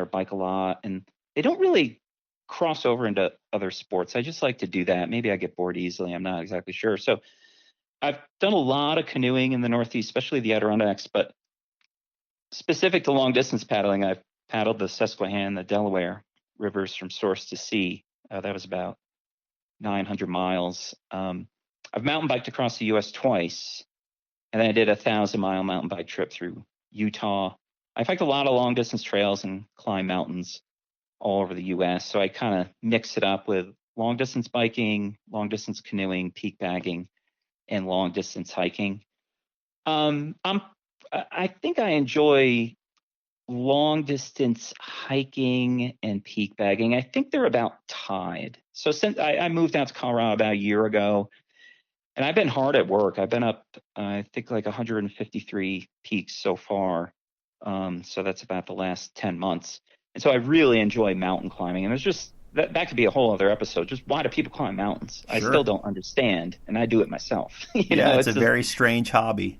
or bike a lot, and they don't really cross over into other sports. I just like to do that. Maybe I get bored easily. I'm not exactly sure. So I've done a lot of canoeing in the Northeast, especially the Adirondacks, but specific to long distance paddling, I've paddled the Susquehanna, the Delaware rivers from source to sea. That was about 900 miles. I've mountain biked across the U.S. twice, and then I did a 1,000-mile mountain bike trip through Utah. I've hiked a lot of long distance trails and climbed mountains all over the U.S. So I kind of mix it up with long distance biking, long distance canoeing, peak bagging, and long distance hiking. I think I enjoy long distance hiking and peak bagging. I think they're about tied. So since I moved out to Colorado about a year ago, and I've been hard at work. I've been up, I think, like 153 peaks so far. So that's about the last 10 months. And so I really enjoy mountain climbing. And there's just that could be a whole other episode. Just why do people climb mountains? Sure. I still don't understand, and I do it myself. It's a very strange hobby.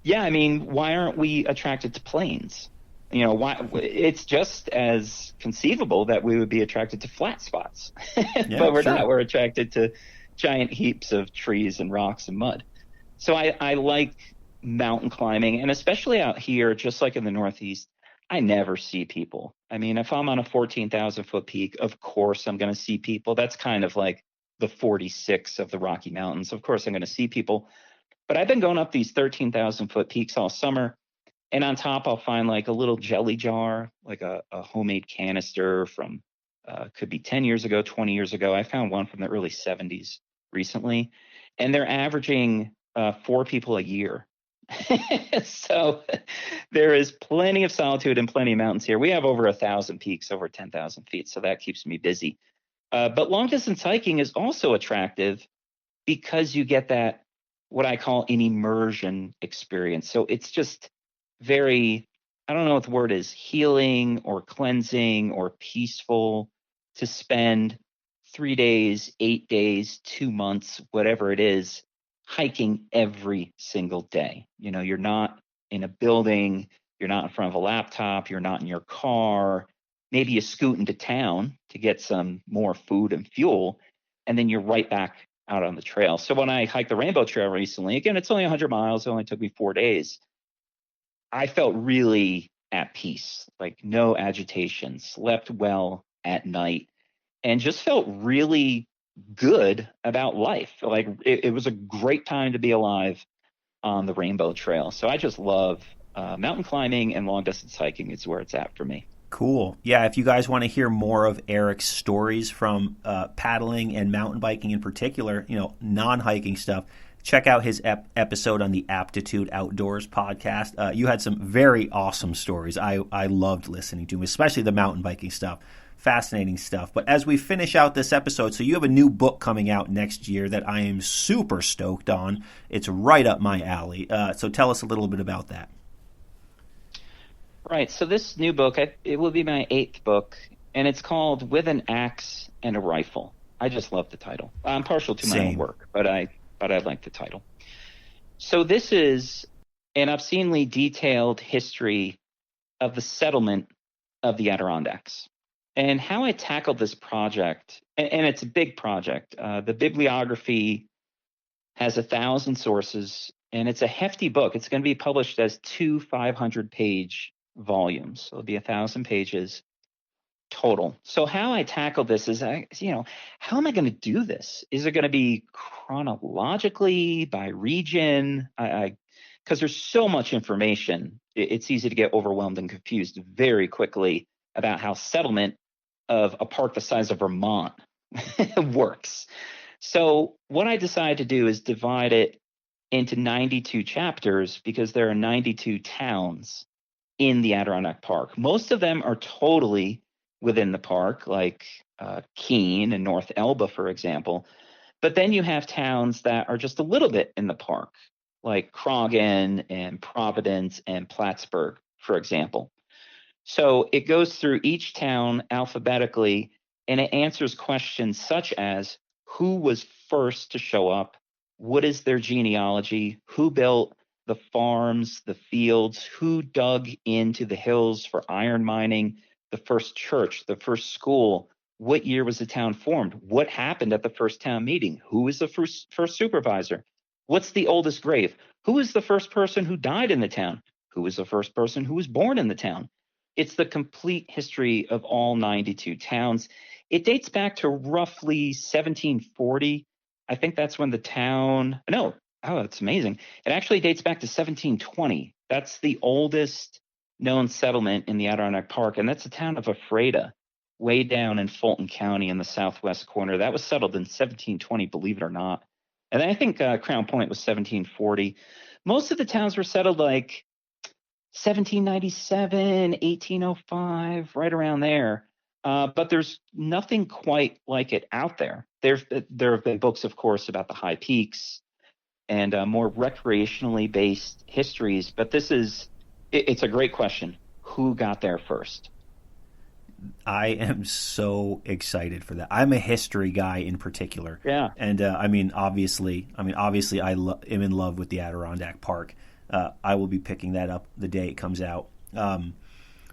Yeah, I mean, why aren't we attracted to plains? Why? It's just as conceivable that we would be attracted to flat spots, but we're not. We're attracted to giant heaps of trees and rocks and mud. So I like mountain climbing, and especially out here, just like in the Northeast, I never see people. I mean, if I'm on a 14,000 foot peak, of course I'm going to see people. That's kind of like the 46 of the Rocky Mountains. Of course I'm going to see people. But I've been going up these 13,000 foot peaks all summer. And on top, I'll find like a little jelly jar, like a homemade canister from could be 10 years ago, 20 years ago. I found one from the early 70s recently. And they're averaging 4 people a year. So there is plenty of solitude and plenty of mountains here. We have over 1,000 peaks, over 10,000 feet. So that keeps me busy. But long distance hiking is also attractive because you get that, what I call an immersion experience. So it's just very, I don't know what the word is, healing or cleansing or peaceful to spend 3 days, 8 days, 2 months, whatever it is, hiking every single day. You're not in a building, you're not in front of a laptop, you're not in your car. Maybe you scoot into town to get some more food and fuel, and then you're right back out on the trail. So when I hiked the Rainbow Trail recently, again, it's only 100 miles. It only took me 4 days. I felt really at peace, like no agitation, slept well at night, and just felt really good about life. Like it was a great time to be alive on the Rainbow Trail. So I just love mountain climbing, and long distance hiking is where it's at for me. Cool. Yeah, if you guys want to hear more of Erik's stories from paddling and mountain biking in particular, non-hiking stuff, check out his episode on the Aptitude Outdoors podcast. You had some very awesome stories. I loved listening to them, especially the mountain biking stuff. Fascinating stuff. But as we finish out this episode, so you have a new book coming out next year that I am super stoked on. It's right up my alley. So tell us a little bit about that. Right. So this new book, it will be my 8th book, and it's called With an Axe and a Rifle. I just love the title. I'm partial to my own work, but I like the title. So this is an obscenely detailed history of the settlement of the Adirondacks. And how I tackled this project, and it's a big project. The bibliography has 1,000 sources, and it's a hefty book. It's going to be published as 2 500-page volumes. So it'll be 1,000 pages total. So how I tackled this is, how am I going to do this? Is it going to be chronologically by region? Because there's so much information, it's easy to get overwhelmed and confused very quickly about how settlement of a park the size of Vermont works. So what I decided to do is divide it into 92 chapters, because there are 92 towns in the Adirondack Park. Most of them are totally within the park, like Keene and North Elba, for example. But then you have towns that are just a little bit in the park, like Croghan and Providence and Plattsburgh, for example. So it goes through each town alphabetically, and it answers questions such as, who was first to show up? What is their genealogy? Who built the farms, the fields? Who dug into the hills for iron mining? the first church, the first school. What year was the town formed? What happened at the first town meeting? Who was the first supervisor? What's the oldest grave? Who was the first person who died in the town? Who was the first person who was born in the town? It's the complete history of all 92 towns. It dates back to roughly 1740. I think that's when the town, no, oh, it's amazing. It actually dates back to 1720. That's the oldest known settlement in the Adirondack Park, and that's the town of Ephrata, way down in Fulton County in the southwest corner. That was settled in 1720, believe it or not. And then I think Crown Point was 1740. Most of the towns were settled like 1797, 1805, right around there. But there's nothing quite like it out there. There have been books, of course, about the high peaks and more recreationally based histories. But it's a great question. Who got there first? I am so excited for that. I'm a history guy in particular. Yeah. And obviously I am in love with the Adirondack Park. I will be picking that up the day it comes out.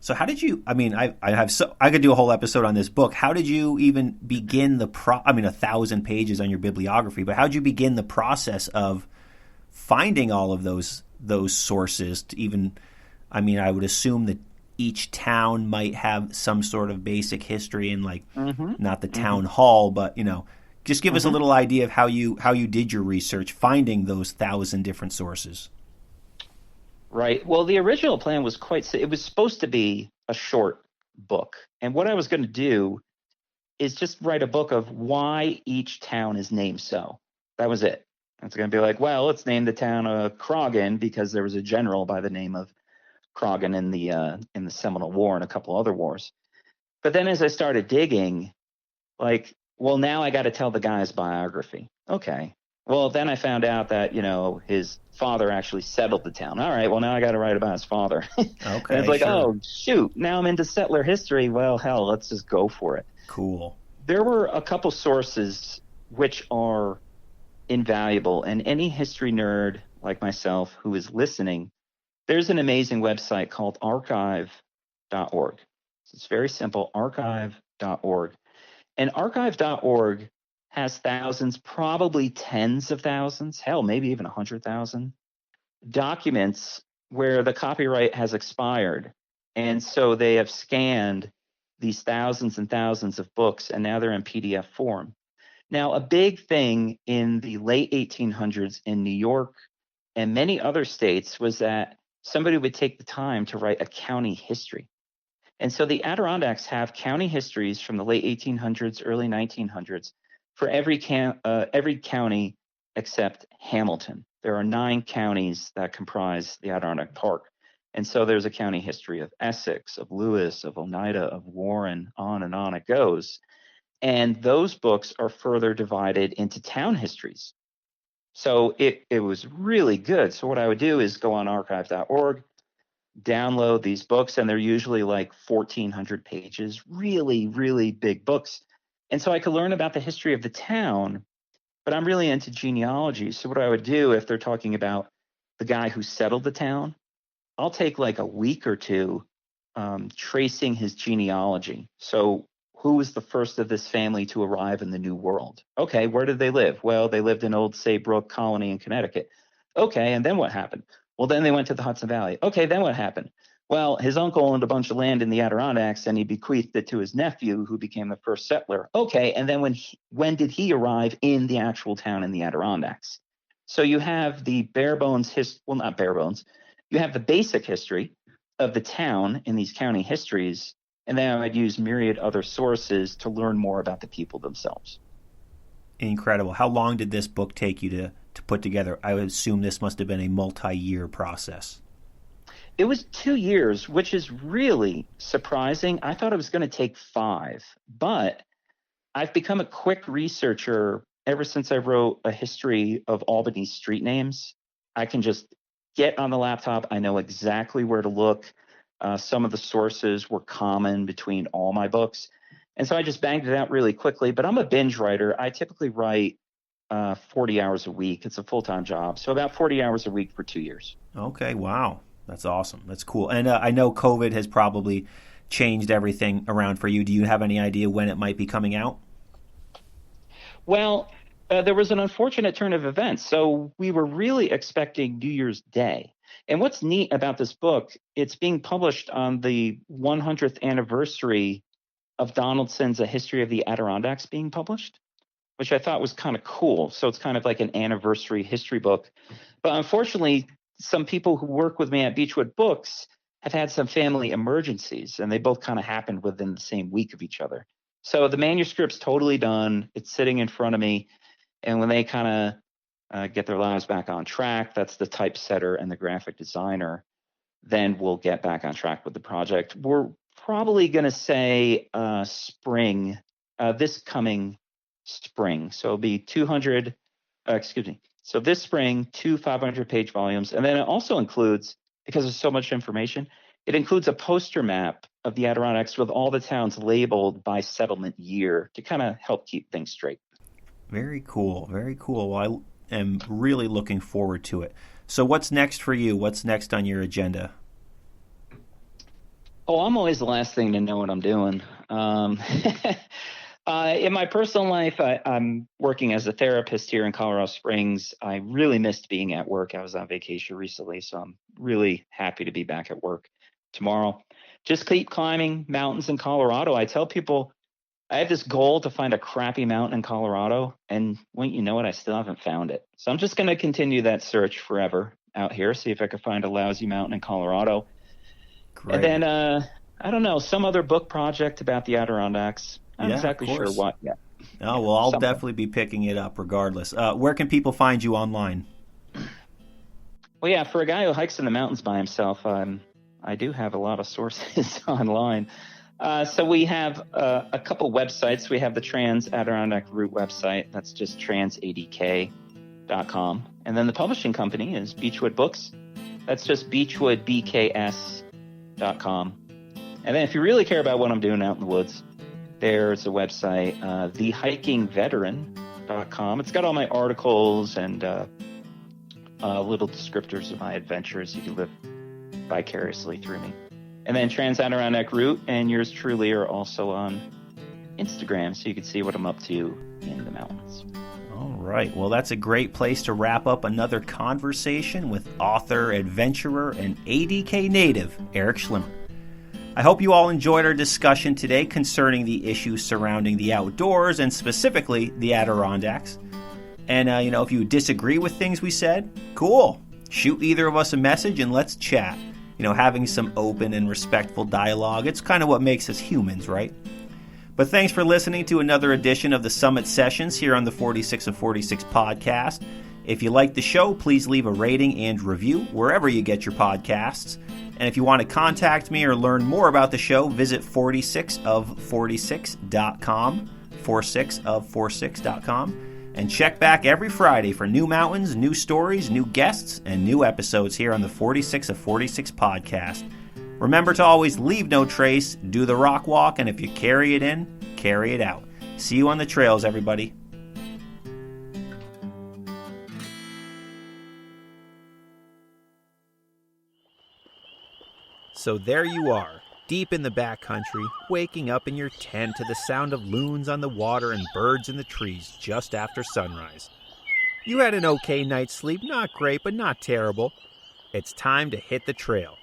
So how did you, I could do a whole episode on this book. How did you even begin 1,000 pages on your bibliography, but how did you begin the process of finding all of those sources to even, I would assume that each town might have some sort of basic history and not the town hall, but just give us a little idea of how you did your research, finding those 1,000 different sources. Right. Well, the original plan was it was supposed to be a short book. And what I was going to do is just write a book of why each town is named so. That was it. It's going to be like, well, let's name the town Croghan because there was a general by the name of Croghan in the Seminole War and a couple other wars. But then as I started digging, now I got to tell the guy's biography. Okay. Well, then I found out that, his father actually settled the town. All right, well, now I got to write about his father. Okay. And it's like, oh, shoot, now I'm into settler history. Well, hell, let's just go for it. Cool. There were a couple sources which are invaluable. And any history nerd like myself who is listening, there's an amazing website called archive.org. It's very simple, archive.org. And archive.org has thousands, probably tens of thousands, hell, maybe even 100,000 documents where the copyright has expired. And so they have scanned these thousands and thousands of books, and now they're in PDF form. Now, a big thing in the late 1800s in New York and many other states was that somebody would take the time to write a county history. And so the Adirondacks have county histories from the late 1800s, early 1900s for every county except Hamilton. There are 9 counties that comprise the Adirondack Park. And so there's a county history of Essex, of Lewis, of Oneida, of Warren, on it goes. And those books are further divided into town histories. So it was really good. So what I would do is go on archive.org, download these books, and they're usually like 1,400 pages, really, really big books. And so I could learn about the history of the town, but I'm really into genealogy. So what I would do if they're talking about the guy who settled the town, I'll take like a week or two tracing his genealogy. So who was the first of this family to arrive in the New World? Okay, where did they live? Well, they lived in Old Saybrook Colony in Connecticut. Okay, and then what happened? Well, then they went to the Hudson Valley. Okay, then what happened? Well, his uncle owned a bunch of land in the Adirondacks, and he bequeathed it to his nephew, who became the first settler. Okay, and then when did he arrive in the actual town in the Adirondacks? So you have the not bare bones. You have the basic history of the town in these county histories, and then I would use myriad other sources to learn more about the people themselves. Incredible. How long did this book take you to put together? I would assume this must have been a multi-year process. It was 2 years, which is really surprising. I thought it was going to take 5, but I've become a quick researcher ever since I wrote a history of Albany street names. I can just get on the laptop. I know exactly where to look. Some of the sources were common between all my books. And so I just banged it out really quickly. But I'm a binge writer. I typically write 40 hours a week. It's a full-time job. So about 40 hours a week for 2 years. Okay, wow. That's awesome. That's cool. And I know COVID has probably changed everything around for you. Do you have any idea when it might be coming out? Well, there was an unfortunate turn of events. So we were really expecting New Year's Day. And what's neat about this book, it's being published on the 100th anniversary of Donaldson's A History of the Adirondacks being published, which I thought was kind of cool. So it's kind of like an anniversary history book. But unfortunately, some people who work with me at Beechwood Books have had some family emergencies, and they both kind of happened within the same week of each other. So the manuscript's totally done. It's sitting in front of me. And when they kind of get their lives back on track, that's the typesetter and the graphic designer, then we'll get back on track with the project. We're probably going to say spring, this coming spring. So it'll be So this spring, 2 500-page volumes. And then it also includes, because there's so much information, it includes a poster map of the Adirondacks with all the towns labeled by settlement year to kind of help keep things straight. Very cool. Very cool. Well, I am really looking forward to it. So what's next for you? What's next on your agenda? Oh, I'm always the last thing to know what I'm doing. In my personal life, I'm working as a therapist here in Colorado Springs. I really missed being at work. I was on vacation recently, so I'm really happy to be back at work tomorrow. Just keep climbing mountains in Colorado. I tell people I have this goal to find a crappy mountain in Colorado, and wouldn't you know it, I still haven't found it. So I'm just going to continue that search forever out here, see if I can find a lousy mountain in Colorado. Great. And then, I don't know, some other book project about the Adirondacks. I'm not exactly sure what yet. Oh, well, I'll definitely be picking it up regardless. Where can people find you online? Well, yeah, for a guy who hikes in the mountains by himself, I do have a lot of sources online. So we have a couple websites. We have the Trans Adirondack Route website. That's just transadk.com. And then the publishing company is Beechwood Books. That's just beechwoodbks.com. And then if you really care about what I'm doing out in the woods, there's a website, thehikingveteran.com. It's got all my articles and little descriptors of my adventures. You can live vicariously through me. And then Trans Adirondack Route and yours truly are also on Instagram, so you can see what I'm up to in the mountains. All right. Well, that's a great place to wrap up another conversation with author, adventurer, and ADK native, Erik Schlimmer. I hope you all enjoyed our discussion today concerning the issues surrounding the outdoors and specifically the Adirondacks. And, if you disagree with things we said, cool. Shoot either of us a message and let's chat. Having some open and respectful dialogue, it's kind of what makes us humans, right? But thanks for listening to another edition of the Summit Sessions here on the 46 of 46 podcast. If you like the show, please leave a rating and review wherever you get your podcasts. And if you want to contact me or learn more about the show, visit 46of46.com, 46of46.com, and check back every Friday for new mountains, new stories, new guests, and new episodes here on the 46 of 46 podcast. Remember to always leave no trace, do the rock walk, and if you carry it in, carry it out. See you on the trails, everybody. So there you are, deep in the backcountry, waking up in your tent to the sound of loons on the water and birds in the trees just after sunrise. You had an okay night's sleep, not great, but not terrible. It's time to hit the trail.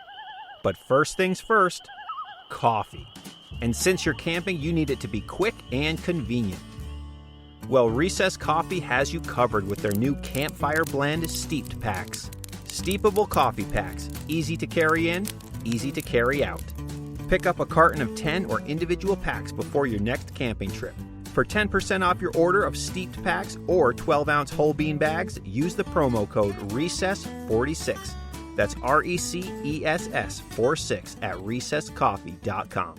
But first things first, coffee. And since you're camping, you need it to be quick and convenient. Well, Recess Coffee has you covered with their new Campfire Blend Steeped Packs. Steepable coffee packs, easy to carry in, easy to carry out. Pick up a carton of 10 or individual packs before your next camping trip. For 10% off your order of steeped packs or 12-ounce whole bean bags, use the promo code RECESS46. That's RECESS 46 at recesscoffee.com.